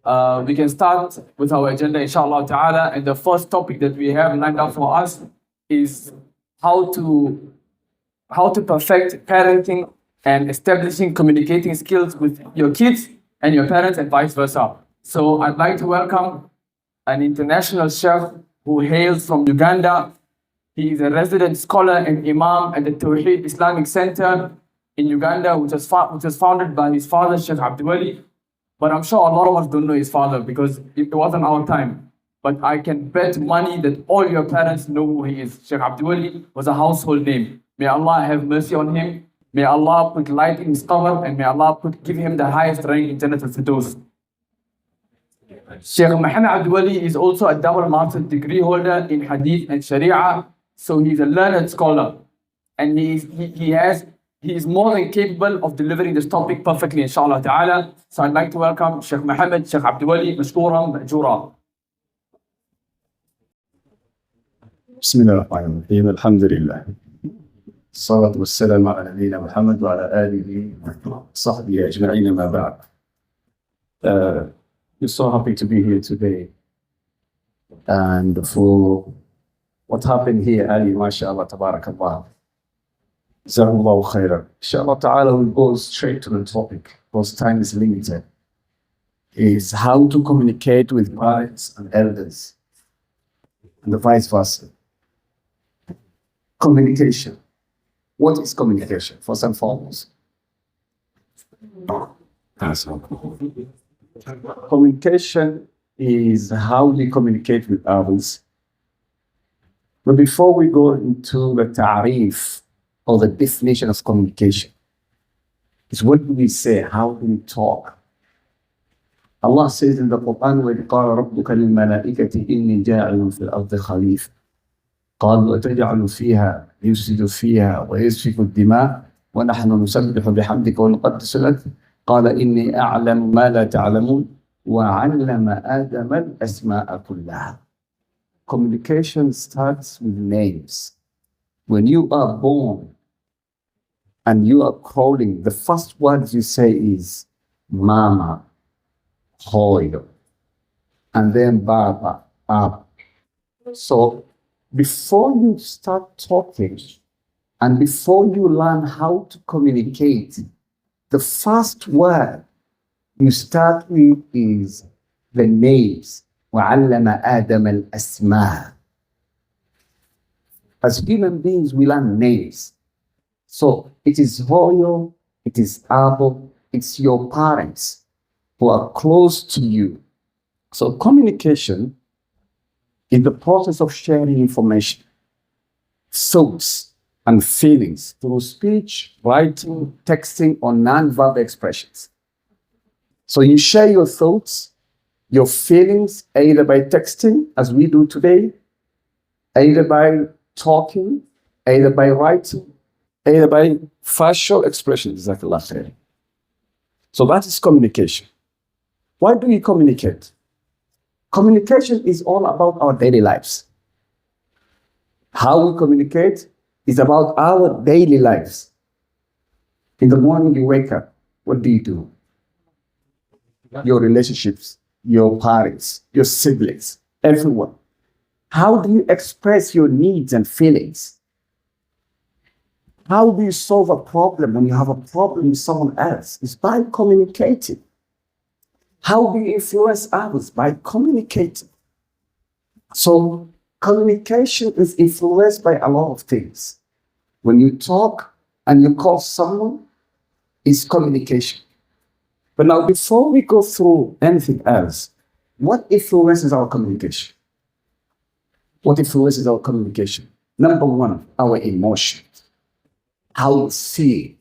We can start with our agenda, inshallah ta'ala. And the first topic that we have lined up for us is how to perfect parenting and establishing communicating skills with your kids and your parents and vice versa. So I'd like to welcome an international chef who hails from Uganda. He is a resident scholar and imam at the Tawheed Islamic Center in Uganda, which was founded by his father, Sheikh Abdiweli. But I'm sure a lot of us don't know his father because it wasn't our time. But I can bet money that all your parents know who he is. Sheikh Abdiweli was a household name. May Allah have mercy on him. May Allah put light in his qabr, and may Allah give him the highest rank in Jannat al-Firdaus. Sheikh Mohamed Abdiweli is also a double master's degree holder in Hadith and Sharia. So he's a learned scholar. And he is more than capable of delivering this topic perfectly, inshallah ta'ala. So I'd like to welcome Sheikh Mohamed, Sheikh Abdiweli, mashkooran, ma'jura. بسم الله الرحمن الرحيم الحمد لله الصلاة والسلام على نبينا محمد وعلى آله وصحبه أجمعين ما بعد. We're so happy to be here today, and for what happened here, Ali, mashallah, tabarakallah. Jazakumullahu khairan. Inshallah ta'ala, we'll go straight to the topic because time is limited. Is how to communicate with parents and elders, and the vice versa. Communication. What is communication, first and foremost? Communication is how we communicate with others. But before we go into the ta'rif or the definition of communication, it's what do we say, how do we talk? Allah says in the Quran, وَإِذْ قَالَ رَبُّكَ لِلْمَلَائِكَةِ إِنِّي جَاعِلٌ فِي الْأَرْضِ خَلِيفَةً قالوا أتجعل فيها يفسد فيها ويسفك الدماء ونحن نسبح بحمدك ونقدس لك قال إني أعلم ما لا تعلمون وعلم آدم الأسماء كلها. Communication starts with names. When you are born and you are calling, the first words you say is Mama, Hoyo, and then Baba, Ab. So before you start talking and before you learn how to communicate, the first word you start with is the names. وَعَلَّمَ آدَمَ الْأَسْمَاءَ. As human beings, we learn names. So it is Hoyo, it is Abo, it's your parents who are close to you. So communication is the process of sharing information, thoughts, and feelings through speech, writing, texting, or non-verbal expressions. So you share your thoughts, your feelings, either by texting, as we do today, either by talking, either by writing, either by facial expressions. So that is communication. Why do we communicate? Communication is all about our daily lives. How we communicate is about our daily lives. In the morning you wake up, what do? Your relationships, your parents, your siblings, everyone. How do you express your needs and feelings? How do you solve a problem when you have a problem with someone else? It's by communicating. How do you influence others? By communicating. So communication is influenced by a lot of things. When you talk and you call someone, it's communication. But now, before we go through anything else, what influences our communication? What influences our communication? Number one, our emotions. How we feel.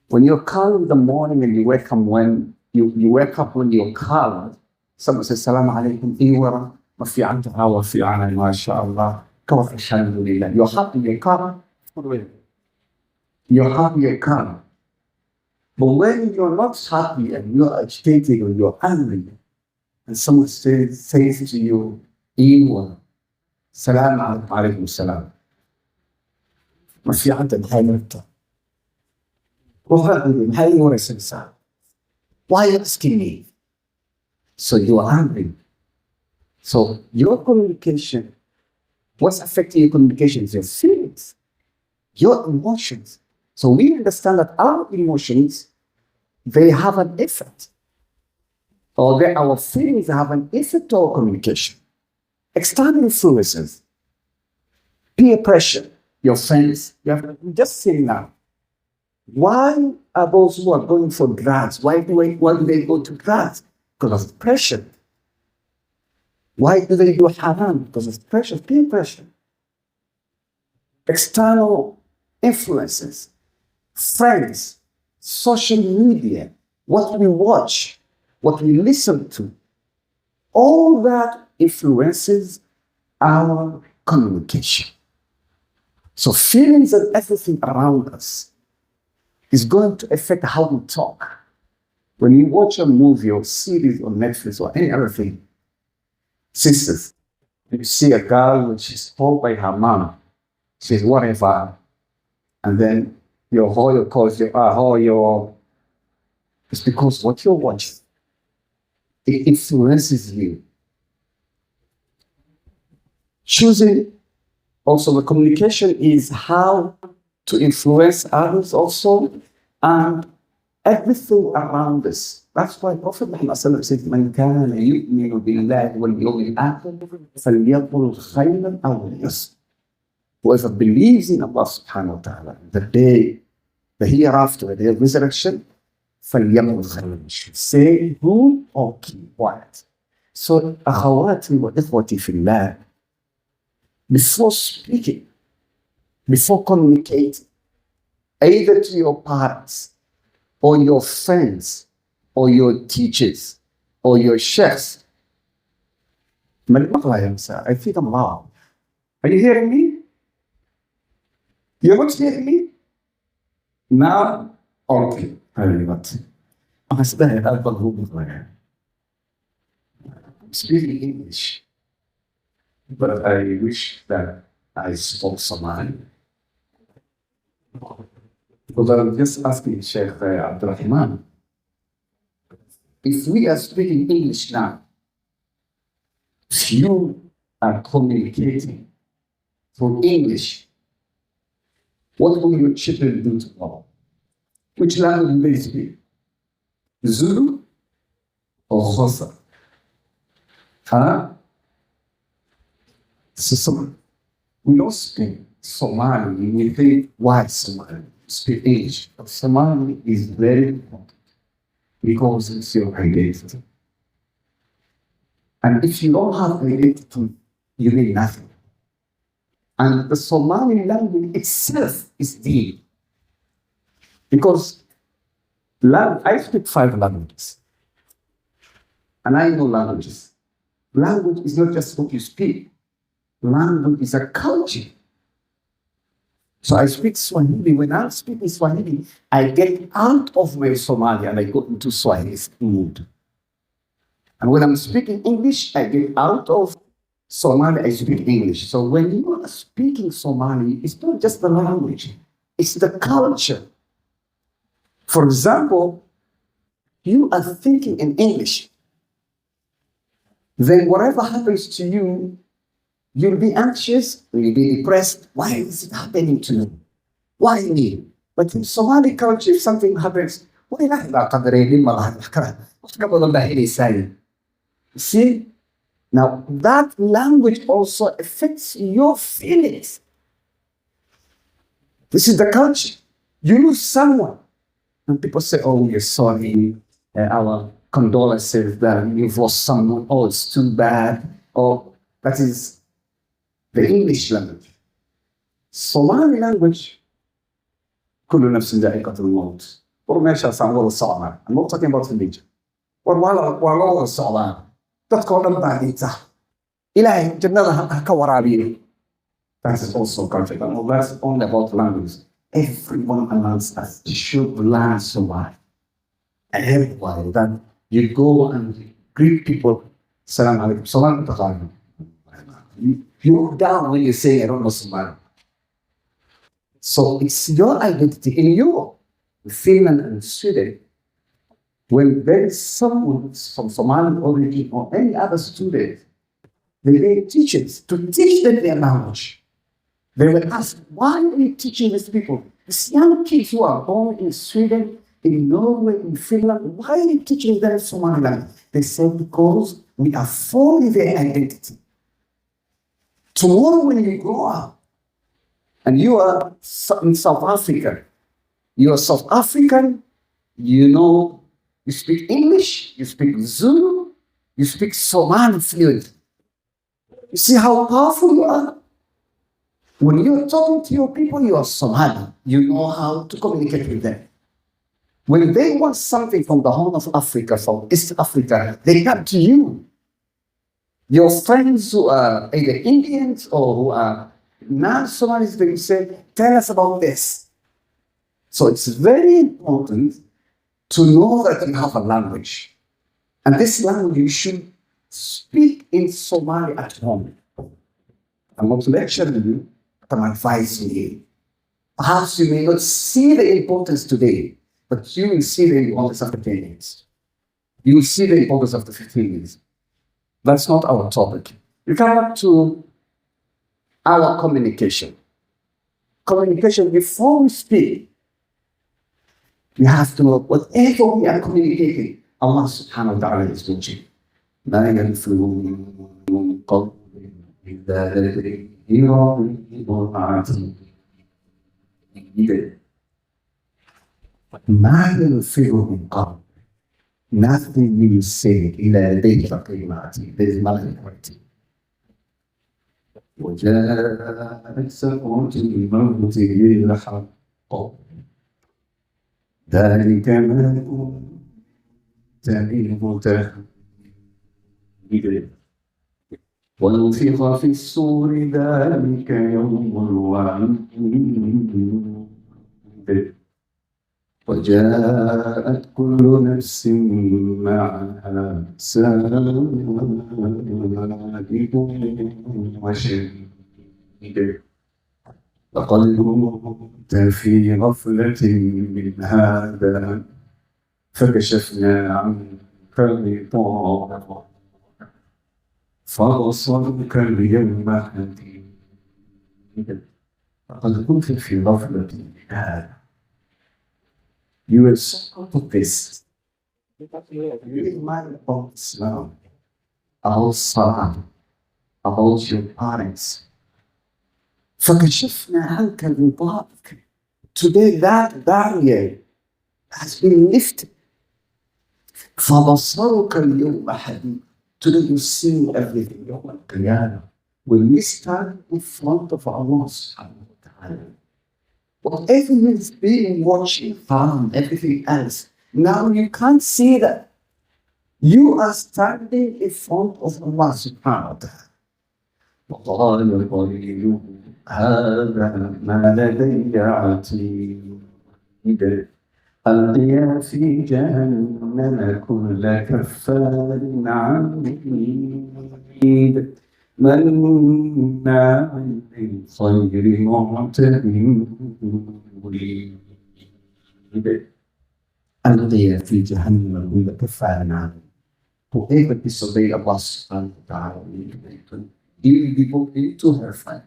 When you're calm in the morning and you wake up when you're calm, someone says, Salaam alaikum, Iwara, ma fi anta wa fi ana, mashallah, kawaf alhamdulillah. You're happy, you're calm. You're happy, you're calm. But when you're not happy and you're agitated or you're angry, and someone says to you, Iwara, Salaam alaikum, salam. Ma fi anta alhamdulillah. Why are you asking me? So you are angry. So your communication, what's affecting your communication is your feelings, your emotions. So we understand that our emotions, they have an effect, or our feelings have an effect on our communication. External influences, peer pressure, your friends. You have to just say now, why are those who are going for drugs? Why do they go to drugs? Because of pressure. Why do they do haram? Because of pressure, peer pressure. External influences, friends, social media, what we watch, what we listen to, all that influences our communication. So feelings and everything around us is going to affect how we talk. When you watch a movie or series on Netflix or any other thing, sisters, you see a girl when she's told by her mom, she's whatever, and then your Hoyo calls you, Hoyo. It's because what you're watching, it influences you. Choosing also the communication is how to influence others also, and everything around us. That's why Prophet Muhammad said, "Man kana yu'minu billahi wal yawmil akhir falyaqul khayran aw liyasmut." Whoever believes in Allah subhanahu wa ta'ala, the day, the hereafter, the day of resurrection, فَلْيَقُلْ خَيْرًا, should say good or keep quiet. So, أخواتي وإخوتي في الله, before speaking, before communicating, either to your parents, or your friends, or your teachers, or your chefs, I think I'm loud. Are you hearing me? You're not hearing me? Now, okay. I'm speaking English, but I wish that I spoke Somali. Because I'm just asking Sheikh Abdurrahman, if we are speaking English now, if you are communicating through English, what will your children do tomorrow? Which language do they speak? Zulu or Xhosa? Huh? So we don't speak Somali. We think, why Somali? Speak English. But Somali is very important because it's your identity. And if you don't have identity, you need nothing. And the Somali language itself is deep. Because I speak 5 languages. And I know languages. Language is not just what you speak. Language is a culture. So I speak Swahili. When I'm speaking Swahili, I get out of my Somali and I go into Swahili mood. And when I'm speaking English, I get out of Somali, I speak English. So when you are speaking Somali, it's not just the language, it's the culture. For example, you are thinking in English, then whatever happens to you, you'll be anxious, you'll be depressed. Why is it happening to me? Why me? But in Somali culture, if something happens, see? Now, that language also affects your feelings. This is the culture. You lose someone, and people say, oh, we're sorry, our condolences that you've lost someone, oh, it's too bad. Oh, that is the English language. Somali language, كل نفس ذائقة الموت. I'm not talking about religion. والله الصعبان. تذكر لما نيته. إلهي جنة كورابي. That is also culture. But that's only about language. Everyone around us should learn Somali. And everybody that you go and greet people, Salam alaikum, Salam alaikum. You look down when you say, I don't know Somali. So it's your identity in Europe, Finland and Sweden. When there is someone from Somali origin or any other student, they need teachers to teach them their language. They will ask, why are we teaching these people? These young kids who are born in Sweden, in Norway, in Finland, why are you teaching them Somali language? They say, because we are forming their identity. Tomorrow when you grow up, and you are in South Africa, you are South African, you know, you speak English, you speak Zulu, you speak Somali fluent. You see how powerful you are? When you're talking to your people, you are Somali. You know how to communicate with them. When they want something from the Horn of Africa, from East Africa, they come to you. Your friends who are either Indians or who are non-Somalis, they say, tell us about this. So it's very important to know that you have a language. And this language you should speak in Somali at home. I'm not lecturing you, but I'm advising you. Perhaps you may not see the importance today, but you will see the importance after 10 years. You will see the importance after 15 years. That's not our topic. We come back to our communication. Communication, before we speak, we have to know whatever we are communicating, Allah subhanahu wa ta'ala is watching. لا يلفظ من قول إلا لديه رقيب عتيد. ما يلفظ من قول. Nothing you say إلا لديه رقيب عتيد. There is malaika waiting. وجاءت سكرة الموت بالحق ذلك ما كنت منه تحيد. ونفخ في الصور ذلك يوم الوعيد وجاءت كل نفس معها سائق وشهيد لقد كنت في غفلة من هذا فكشفنا عنك غطاءك فبصرك اليوم حديد لقد كنت في غفلة من هذا. You will out of this. You remind about Islam, about Salah, about your parents. فكشفنا عنك غطاءك. Today that barrier has been lifted. فبصرك اليوم حديد. Today you see everything. يوم القيامة. When we stand in front of Allah subhanahu wa ta'ala, whatever is being watching from everything else, now you can't see that. You are standing in front of Allah subhanahu wa ta'ala. وقال القليل هذا ما لدي عتيد ألقيا في جهنم كل كفار عنيد مناع للخير معتد مريب ألقيا في جهنم كل كفار عنيد. Whoever disobey Allah subhanahu wa ta'ala, he will be put into hellfire.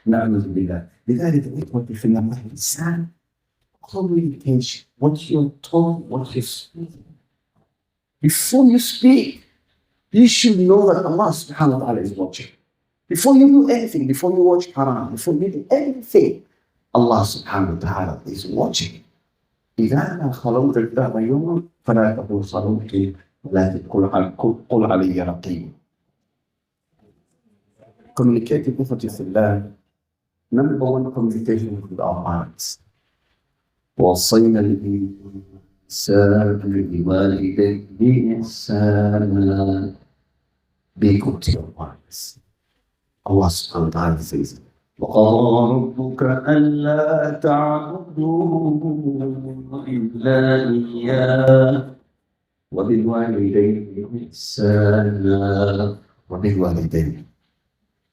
نعوذ بالله. لذلك الإخوة في الله الإنسان communication, what you're told, what you're speaking. Before you speak, you should know that Allah subhanahu wa ta'ala is watching. Before you do anything, before you watch Quran, before you do anything, Allah subhanahu wa ta'ala is watching. إذا أنا خلوت الدهر يوما فلا تقول صلوتي ولا قل علي رقيب. Communicating with Allah. Number one, communication with our minds. وصينا الإنسان بوالديه إحسانا. Be good to your minds. Allah subhanahu wa ta'ala says, وقضى ربك ألا تعبدوا إلا إياه وبالوالدين إحسانا وبالوالدين.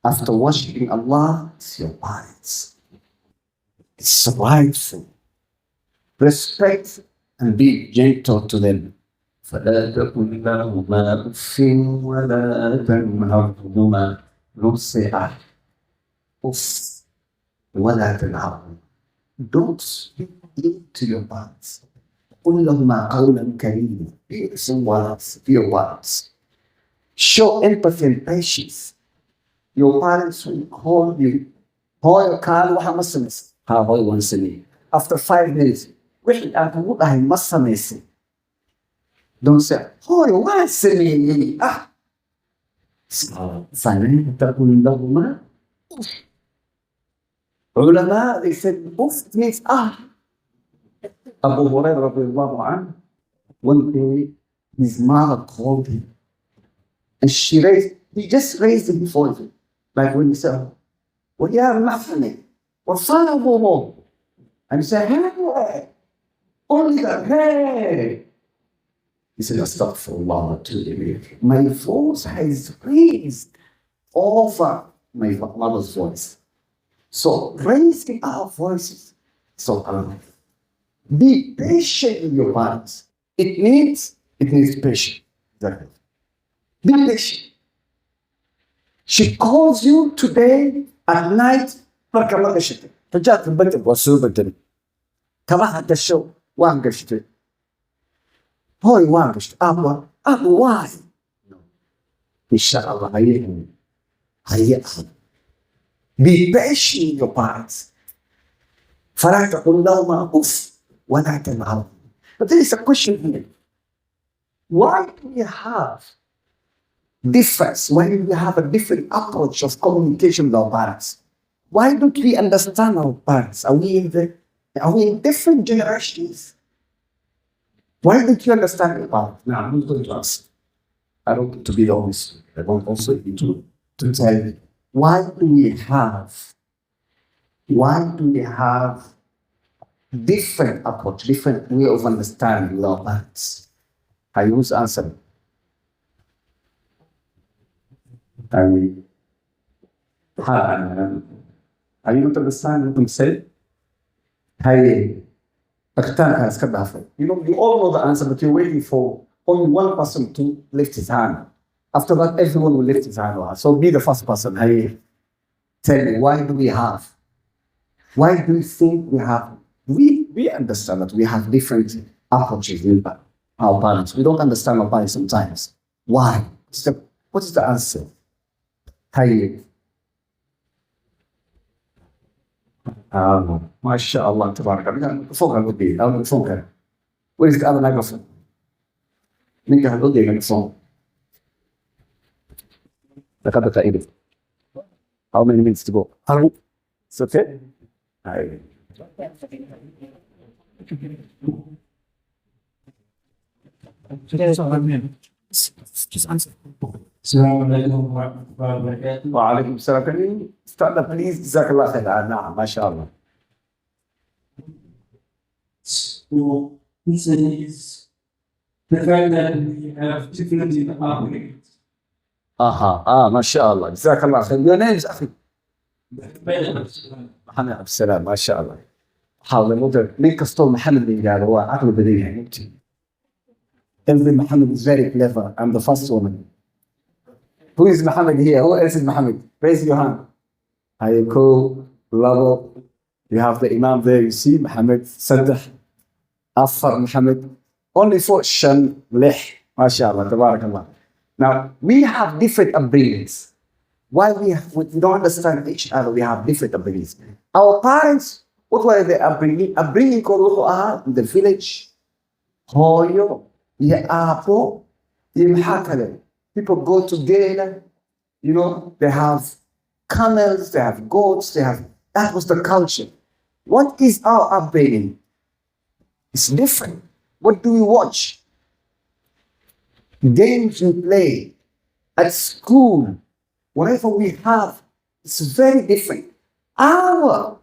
After worshiping Allah, it's your minds. It's rightful. Respect and be gentle to them. فلا تقل لهما أف ولا تنهرهما نصيحة أف ولا تنهرهما. Don't speak to your parents. قل لهما قولا كريما. Use words, your words. Show empathy and patience. Your parents will call you. Hoy, Carl, waxa ma samaysay? Ha, hoy, waan sameeyey. After 5 minutes, wixii aan kugu dhahay ma samaysay. Don't say, hoy, waan sameeyey. فلا تقل لهما علماء they said oof means Abu Hurairah radiallahu anhu, one day his mother called him and he just raised his voice like when he said, ويا محمد وصابه, and he said, hey, only that, hey. He said, Astaghfirullah to him. My voice has raised over my mother's voice. So raising our voices. So be patient with your parents. It needs patience. Exactly. Be patient. She calls you today at night. رجعت البيت وسوبت كرهت الشو وانقشت. هوي وانقشت أبو واي. إن شاء الله هيئهم. Be patient with your parents. فلا تقل لهما أف ولا تنهرهما. But there is a question here. Why do we have difference? Why do we have a different approach of communication with our parents? Why don't we understand our parents? Are we in different generations? Why don't you understand your parents? Now I'm going to ask. I don't want to be honest. I want also you to tell me. Why do we have different approach, different way of understanding our parents? I use answer. Are you not understanding what I'm saying? You all know the answer, but you're waiting for only one person to lift his hand. After that, everyone will lift his hand. So be the first person. Tell me, why do you think we understand that we have different approaches with our parents? We don't understand our parents sometimes. Why? What is the answer? MashaAllah, tabarak. فوقها الودي أو فوقها. Where is the other microphone? ننجح الودي microphone. لقد تقيل. How many minutes to go? It's okay? السلام عليكم ورحمة الله وبركاته. وعليكم السلام. Can you stand up please? جزاك الله خير. نعم ما شاء الله. So this is the fact that we have different upbringings. ما شاء الله. جزاك الله خير. Your name is أخي. محمد عبد السلام ما شاء الله. حاول مدر من كستول محمد اللي قال هو عقل بديهي يعني. Every Muhammad is very clever. I'm the first woman. Who is Muhammad here? Who else is Muhammad? Raise your hand. Hayako, Lavo. You have the Imam there. You see Muhammad, Saddah, Afar Muhammad. Only for Shan, Leh. MashaAllah, Tabarakallah. Now, we have different upbringings. Why we don't understand each other, we have different upbringings. Our parents, what were their upbringing? Upbringing in the village. Hoyo, Apo, Yimhakale. People go together, they have camels, they have goats, that was the culture. What is our upbringing? It's different. What do we watch? Games we play, at school, whatever we have, it's very different. Our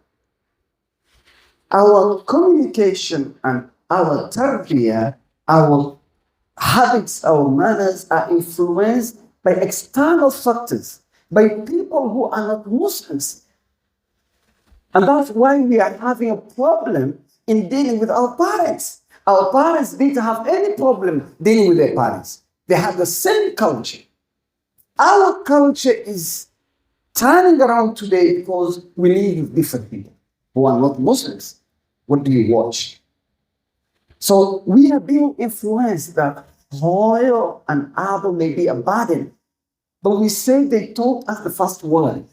communication and our tarbiyah, our habits, our manners are influenced by external factors, by people who are not Muslims. And that's why we are having a problem in dealing with our parents. Our parents didn't have any problem dealing with their parents. They had the same culture. Our culture is turning around today because we live with different people who are not Muslims. What do you watch? So we are being influenced that oil and apple may be a burden, but we say they taught us the first word.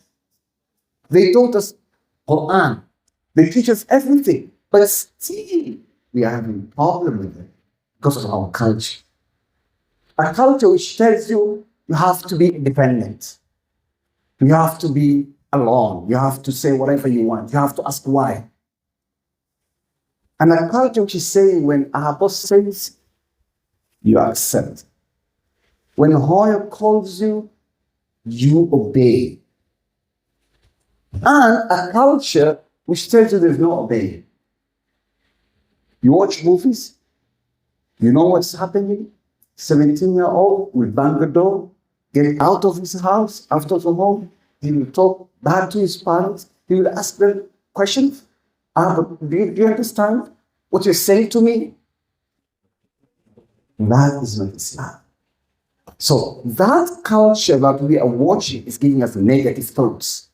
They taught us Quran. They teach us everything, but still we are having a problem with it because of our culture. A culture which tells you you have to be independent. You have to be alone. You have to say whatever you want. You have to ask why. And a culture which is saying when our boss says, you accept. When Hoya calls you, you obey. And a culture which tells you there's no obeying. You watch movies, you know what's happening. 17-year-old will bang the door, get out of his house, out of the home. He will talk bad to his parents. He will ask them questions. Do you understand what you're saying to me? That is not Islam. So that culture that we are watching is giving us negative thoughts.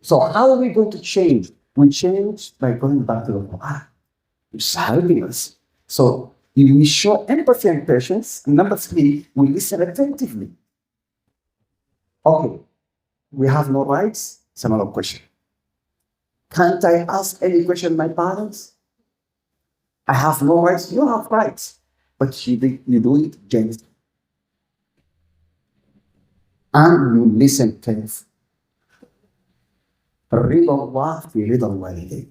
So how are we going to change? We change by going back to the Quran. It's helping us. So we show empathy and patience. And number 3, we listen attentively. Okay, we have no rights. It's another question. Can't I ask any question my parents? I have no rights. You have rights. But you do it gently. And you listen carefully. رضا الله في رضا الوالدين.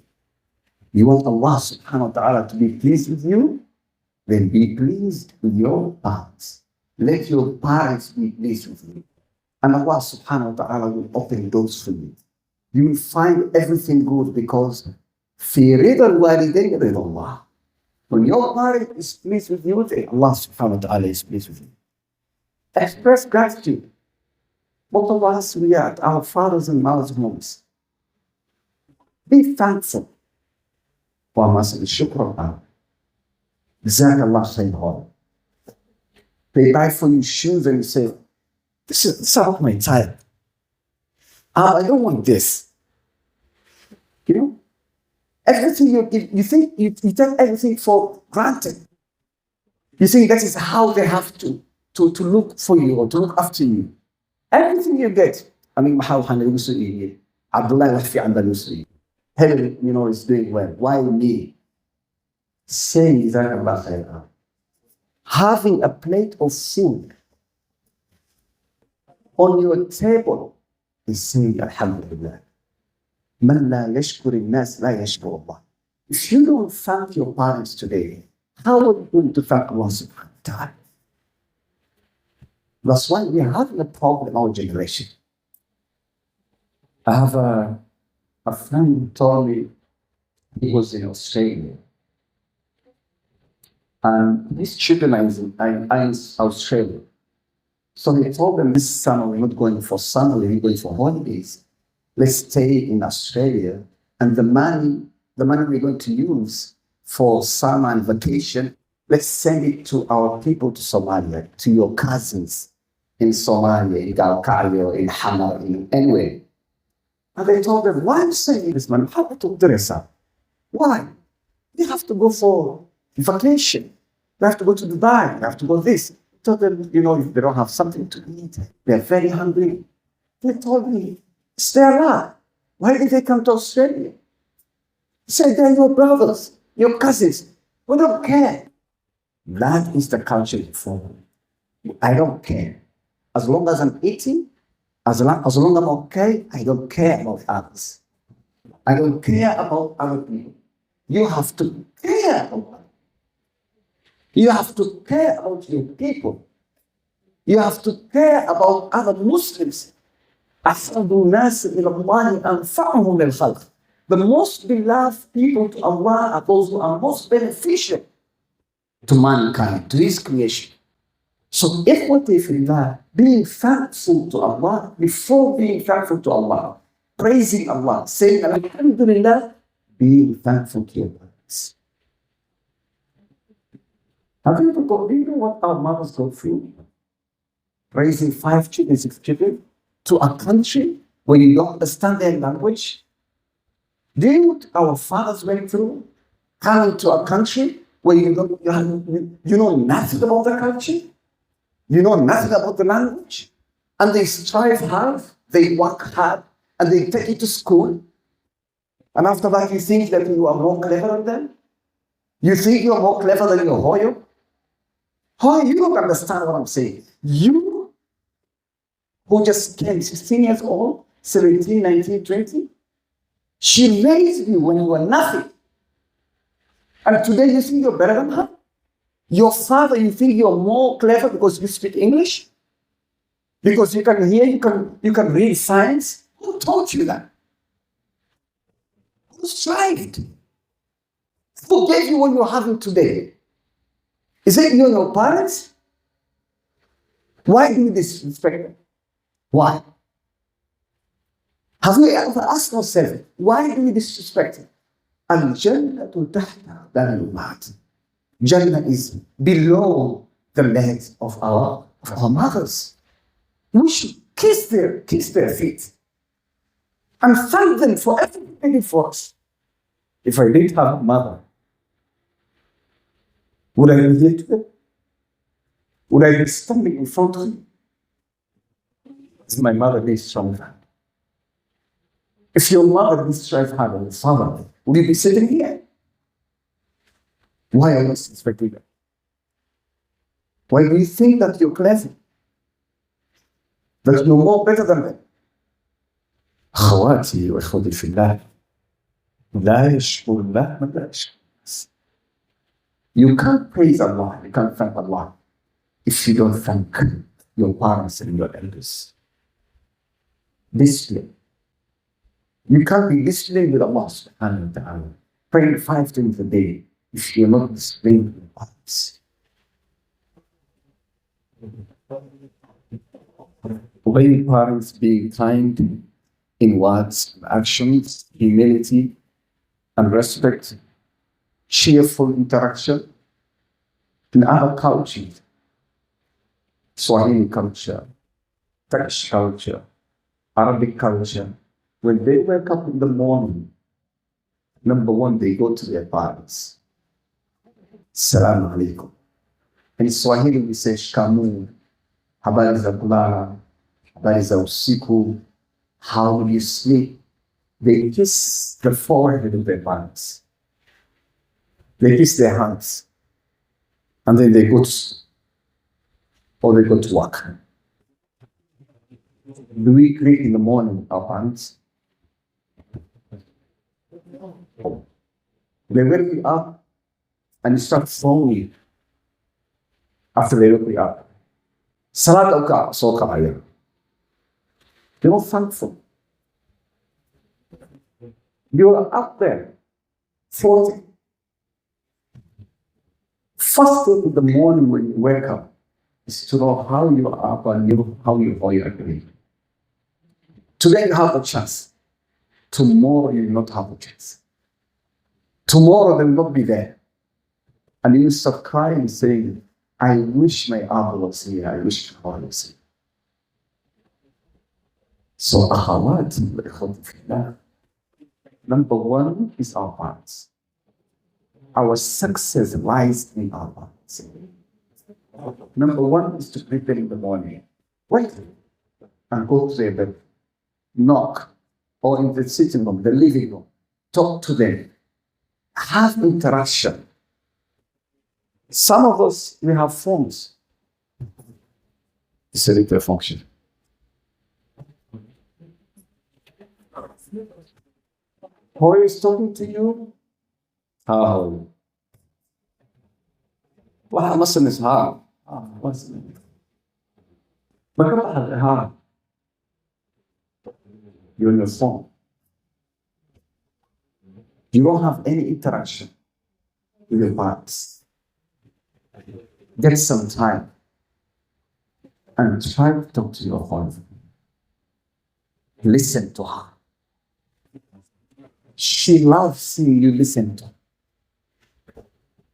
You want Allah subhanahu wa ta'ala to be pleased with you? Then be pleased with your parents. Let your parents be pleased with you. And Allah subhanahu wa ta'ala will open doors for you. You will find everything good because في رضا الوالدين رضا الله. When your parent is pleased with you, then Allah subhanahu wa ta'ala is pleased with you. Express gratitude. Both of us, we are at our fathers and mothers' homes. Be thankful. وَمَسَلِ الشُّكْرَ الْأَرْضِ جزاك الله خير. They buy for you shoes and you say, this is not my type. I don't want this. You know? Everything you give, you think you take everything for granted. You think that is how they have to look for you or to look after you. Everything you get. I mean, how Abdullah Lafi Andalusi. Helen, is doing well. Why me? Say that having a plate of food on your table is saying Alhamdulillah. Man la yashkur nas la yashkur Allah. If you don't thank your parents today, how are you going to thank Allah subhanahu wa ta'ala? That's why we are having a problem in our generation. I have a friend who told me he was in Australia. And his children are in Australia. So he told them, this summer we're not going for summer, we're going for holidays. Let's stay in Australia. And the money we're going to use for summer and vacation, let's send it to our people to Somalia, to your cousins in Somalia, in Galkayo, in Hamar, in anywhere. And they told them, why are you sending this money? How to dress up? Why? They have to go for vacation. They have to go to Dubai. They have to go this. I told them, if they don't have something to eat, they're very hungry. They told me, it's their luck. Why did they come to Australia? They said, they're your brothers, your cousins. We don't care. That is the culture form. I don't care. As long as I'm eating, as long as I'm okay, I don't care about others. I don't care about other people. You have to care about them. You have to care about your people. You have to care about other Muslims. أَحْسَبُ النَّاسِ إِلَى اللَّهِ أَنْفَعُهُمْ لِلْخَلْقِ. The most beloved people to Allah are those who are most beneficial to mankind, to His creation. So, ikhwati fillah, being thankful to Allah, before being thankful to Allah, praising Allah, saying Alhamdulillah, being thankful to your parents. Have you ever thought, do you know what our mothers go through? Raising 5 children, 6 children to a country where you don't understand their language? Do you know what our fathers went through? Coming to a country where you know nothing about the culture, you know nothing about the language, and they strive hard, they work hard, and they take you to school. And after that, you think that you are more clever than them? You think you are more clever than your Hoyo? Hoyo, you don't understand what I'm saying. You, who just came 16 years old, 17, 19, 20, she raised you when you were nothing. And today you think you're better than her? Your father, you think you're more clever because you speak English? Because you can hear, you can read science? Who taught you that? Who strived? Who gave you what you're having today? Is it you and your parents? Why do you disrespect them? Why? Have we ever asked ourselves, why do we disrespect them? Al-Jannah tahta al-mat. Jannah is below the legs of our mothers. We should kiss their feet and thank them for everything they did for us. If I didn't have a mother, would I be here today? Would I be standing in front of you? Is my mother be stronger? If your mother did strive harder than father, would you be sitting here? Why are you disrespecting them? Why do you think that you're clever? That you're more better than them? أخواتي وإخوتي في الله لا يشكر الله من لا يشكر الناس. You can't praise Allah, you can't thank Allah if you don't thank your parents and your elders. Discipline. You can't be disciplined with Allah subhanahu wa ta'ala, praying 5 times a day if you're not disciplined with your parents. Obeying parents, being kind in words and actions, humility and respect, cheerful interaction. In other cultures, Swahili culture, Turkish culture, Arabic culture, when they wake up in the morning, number one, they go to their parents. Salaam alaikum. In Swahili, we say shikamoo, habari za kulala, habari za usiku, how do you sleep? They kiss the forehead of their parents. They kiss their hands. And then they go to school, or they go to work. Do we greet in the morning our parents? They wake you up and you start phone after they wake you up. Salat soka alaykum. You're not thankful. You're up there, floating. First thing in the morning when you wake up is to know how you are up and how you are doing. Today you have a chance. Tomorrow you will not have a chance. Tomorrow they will not be there. And you start crying and saying, I wish my uncle was here, I wish my father was here. So, number one is our parents. Our success lies in our parents. Number one is to prepare in the morning. Wait and go to their bed. Knock, or in the sitting room, the living room. Talk to them. Have interaction. Some of us, we have phones. It's a little function. Who is talking to you? How? Wow, Muslim is hard. What's the name? You're on your phone. You don't have any interaction with your parents. Get some time and try to talk to your wife. Listen to her. She loves seeing you listen to her.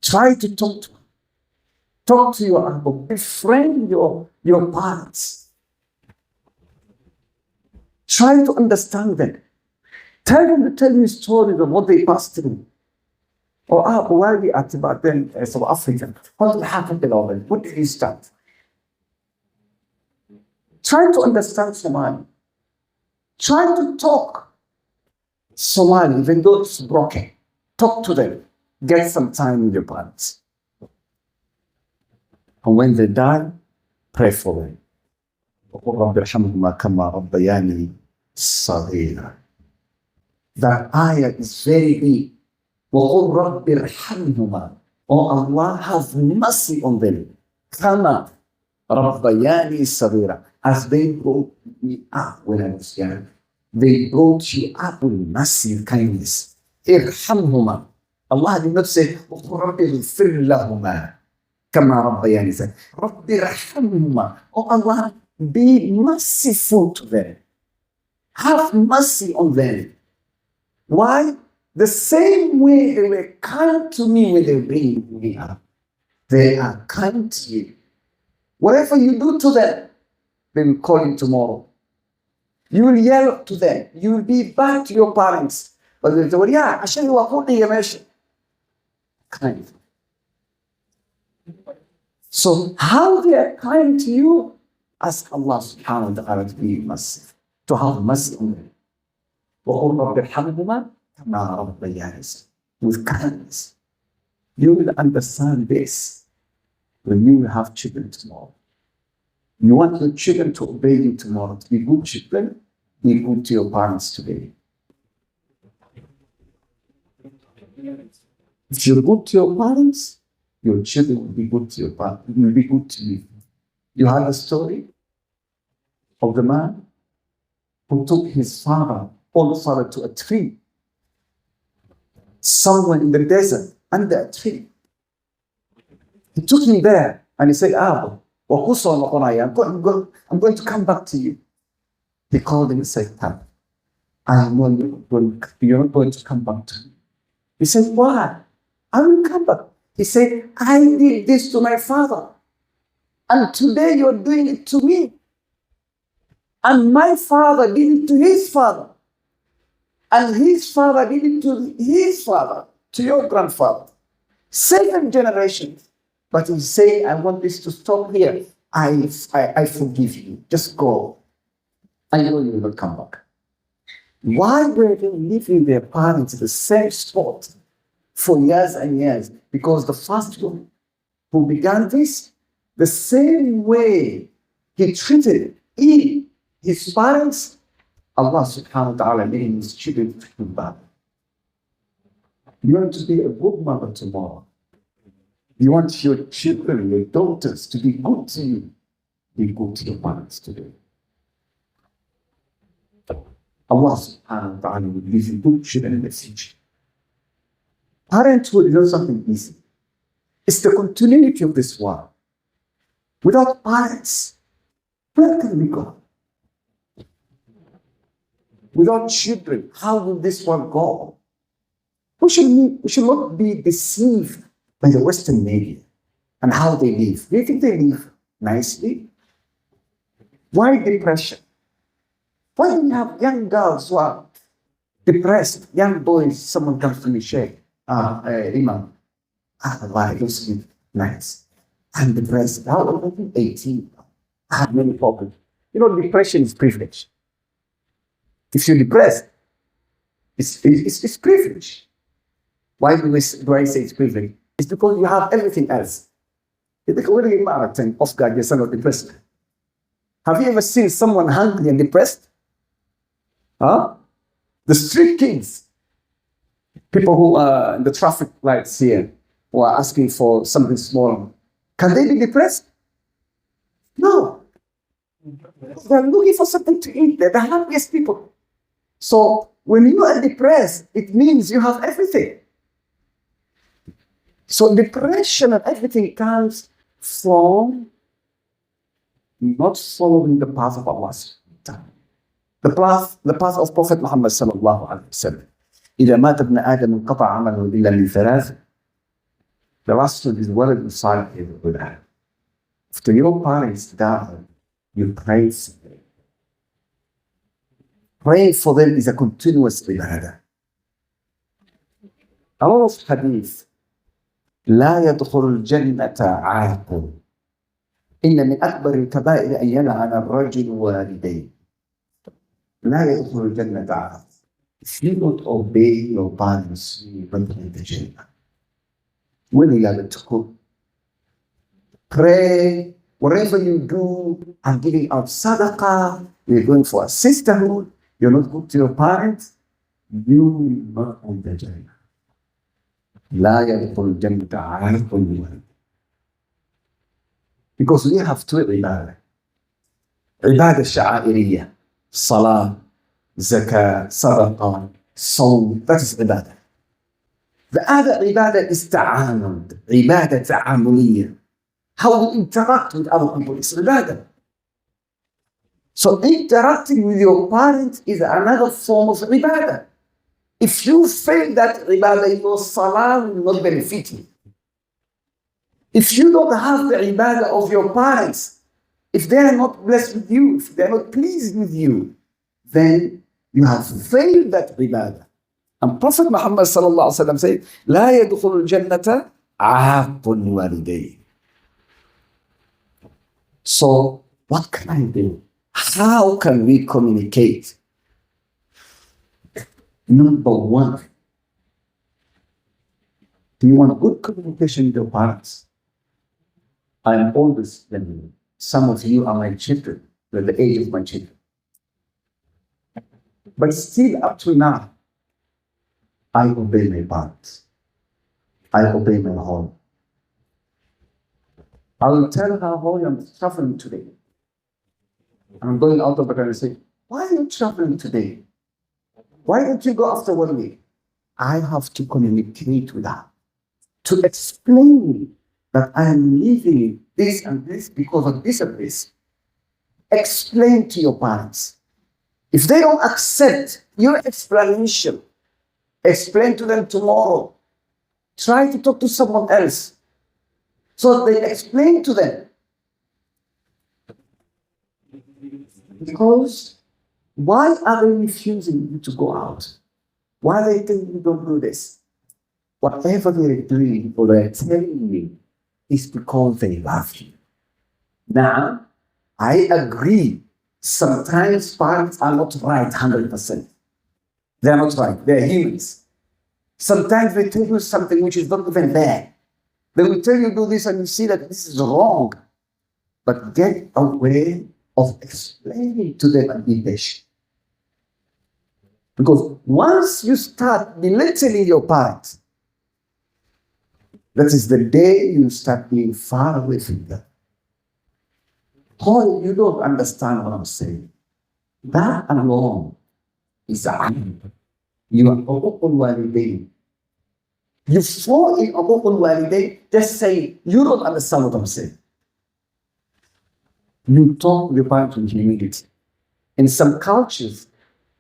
Try to talk to her. Talk to your uncle. Befriend your parents. Try to understand them. Tell them to tell you stories of what they passed through. Or why we are about them South African. What happened in all What did you start? Try to understand Somali. Try to talk Somali, even though it's broken. Talk to them. Get some time with your parents. And when they die, pray for them. وقل رب ارحمهما كما ربياني صغيرا. That ayah is very big. وقل رب ارحمهما. Oh Allah, have mercy on them. كما ربياني صغيرا. As they brought me up when I was young, they brought you up with mercy and kindness. ارحمهما. Allah did not say وقل رب اغفر لهما كما ربياني صغيرا. رب ارحمهما. Oh Allah, be merciful to them. Have mercy on them. Why? The same way they were kind to me when they bring me up, they are kind to you. Whatever you do to them, they will call you tomorrow. You will yell to them. You will be bad to your parents. But they'll say, well, yeah, عشان يوافقوني يا ماشي. Kind. So how they are kind to you, ask Allah subhanahu wa ta'ala to be merciful, to have mercy on them. وَقُلْ رَبِّ ارْحَمْهُمَا كَمَا رَبَّيَانِي صَغِيرًا. With kindness. You will understand this when you will have children tomorrow. You want your children to obey you tomorrow, to be good children, be good to your parents today. If you're good to your parents, your children will be good to your parents, will be good to you. You heard the story of the man who took his older father to a tree, somewhere in the desert, under a tree. He took him there and he said, I'm going to come back to you. He called him and said, you're not going to come back to me. He said, why? I will come back. He said, I did this to my father. And today you're doing it to me. And my father did it to his father. And his father did it to his father, to your grandfather. 7 generations. But he said, I want this to stop here. I forgive you. Just go. I know you will come back. Why were they leaving their parents in the same spot for years and years? Because the first one who began this, the same way he treated his parents, Allah subhanahu wa ta'ala made his children treat him back. You want to be a good mother tomorrow. You want your children, your daughters to be good to you. Be good to your parents today. Allah subhanahu wa ta'ala will give you good children in the future. Parenthood is not something easy. It's the continuity of this world. Without parents, where can we go? Without children, how will this world go? We should not be deceived by the Western media and how they live. Do you think they live nicely? Why depression? Why do you have young girls who are depressed? Young boys, someone comes to me, Sheikh, Imam, why don't sleep nice? I'm depressed. How old are you? 18. I have many problems. You know, depression is privilege. If you're depressed, it's privilege. Why do I say it's privilege? It's because you have everything else. It's like when you're marathon, off guard, you're somewhat depressed. Have you ever seen someone hungry and depressed? Huh? The street kids, people who are in the traffic lights here, who are asking for something small, can they be depressed? No. They're looking for something to eat. They're the happiest people. So when you are depressed, it means you have everything. So depression and everything comes from not following the path of Allah. The path of Prophet Muhammad sallallahu alaihi wasallam. إذا مات ابن آدم انقطع عمله إلا من ثلاث. The last one is what is the sign of that? After your parents die, you pray for them. Praying for them is a continuous ibadah. A lot of hadith. لا يدخل الجنة عاق إن من أكبر الكبائر أن يلعن الرجل والديه. لا يدخل الجنة عاق. If you don't obey your parents, you won't enter the Jannah. When you have to cook, pray, whatever you do, and giving out sadaqah, you're going for a sisterhood, you're not good to your parents, you will not enter the Jannah. لا يدخل الجنة عاق والد. Because we have two ibadah. Ibadah sha'airiyah, salah, zakah, sadaqah, sawm, that is ibadah. The other ibadah is ta'amud, ibadah ta'amuliyah. How we interact with other people is ibadah. So interacting with your parents is another form of ibadah. If you fail that ibadah, your salah will not benefit you. If you don't have the ibadah of your parents, if they are not blessed with you, if they are not pleased with you, then you have failed that ibadah. And Prophet Muhammad sallallahu alaihi wasallam said, لا يدخل الجنة عاق والديه. So what can I do? How can we communicate? Number one, do you want good communication with your parents? I am oldest than you. Some of you are my children, they're the age of my children. But still up to now, I obey my parents. I obey my home. I will tell her how I'm traveling today. I'm going out of the country and say, why are you traveling today? Why don't you go after 1 week? I have to communicate with her to explain that I am leaving this and this because of this and this. Explain to your parents. If they don't accept your explanation, explain to them tomorrow. Try to talk to someone else. So they explain to them. Because why are they refusing you to go out? Why are they telling you don't do this? Whatever they're doing or they're telling you is because they love you. Now, I agree. Sometimes parents are not right 100%. They're not right. They're humans. Sometimes they tell you something which is not even there. They will tell you do this and you see that this is wrong. But get a way of explaining to them and be patient. Because once you start belittling your parents, that is the day you start being far away from them. Paul, you don't understand what I'm saying. That alone is a aim. You are uququl walidain. You fall in uququl walidain, just say, you don't understand what I'm saying. You talk with your parents with humility. In some cultures,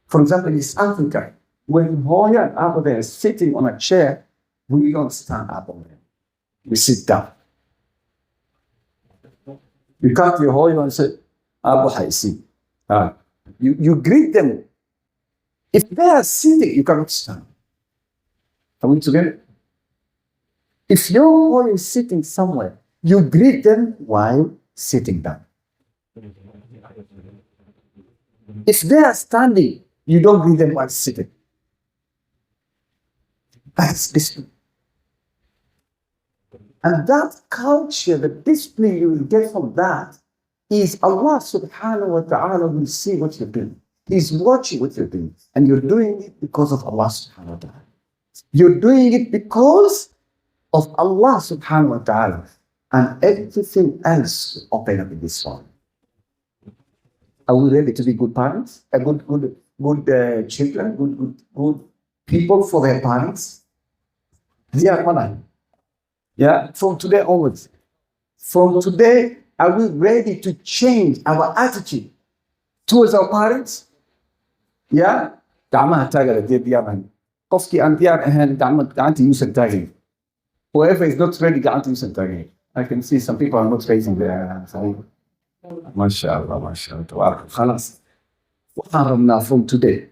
for example, in East Africa, when Hoya and Abba are sitting on a chair, we don't stand up on them. We sit down. You come to your Hoya and say, Abu Haisi. You greet them. If they are sitting, you cannot stand. Are we together? If your Hoya is sitting somewhere, you greet them while sitting down. If they are standing, you don't greet them while sitting. That's discipline. And that culture, the discipline you will get from that is Allah subhanahu wa ta'ala will see what you're doing. He's watching what you're doing. And you're doing it because of Allah subhanahu wa ta'ala. You're doing it because of Allah subhanahu wa ta'ala. And everything else will open up in this one. Are we ready to be good parents? Good children? Good people for their parents? Yeah, from today onwards. From today, are we ready to change our attitude towards our parents? Yeah? Dama tagala de biyaman. Qofki aan diyaar ahayn gacanta yuusan taagin. Whoever is not ready, قاعد يسنتني. I can see some people are not raising their hands. ما شاء الله ما شاء الله تبارك. خلاص. وحرمنا from today.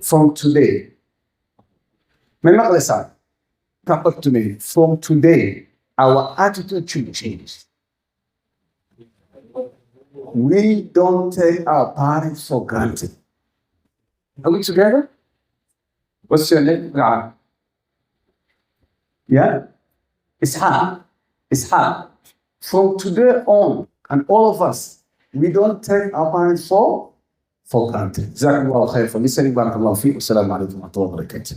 From today. من مقلسان. Come back to me. From today, our attitude should change. We don't take our parents for granted. Are we together? What's your name? Yeah? Ishaq. Ishaq. From today on, and all of us, we don't take our parents for granted. جزاكم الله خير for listening. بارك الله فيك. والسلام عليكم ورحمة الله وبركاته.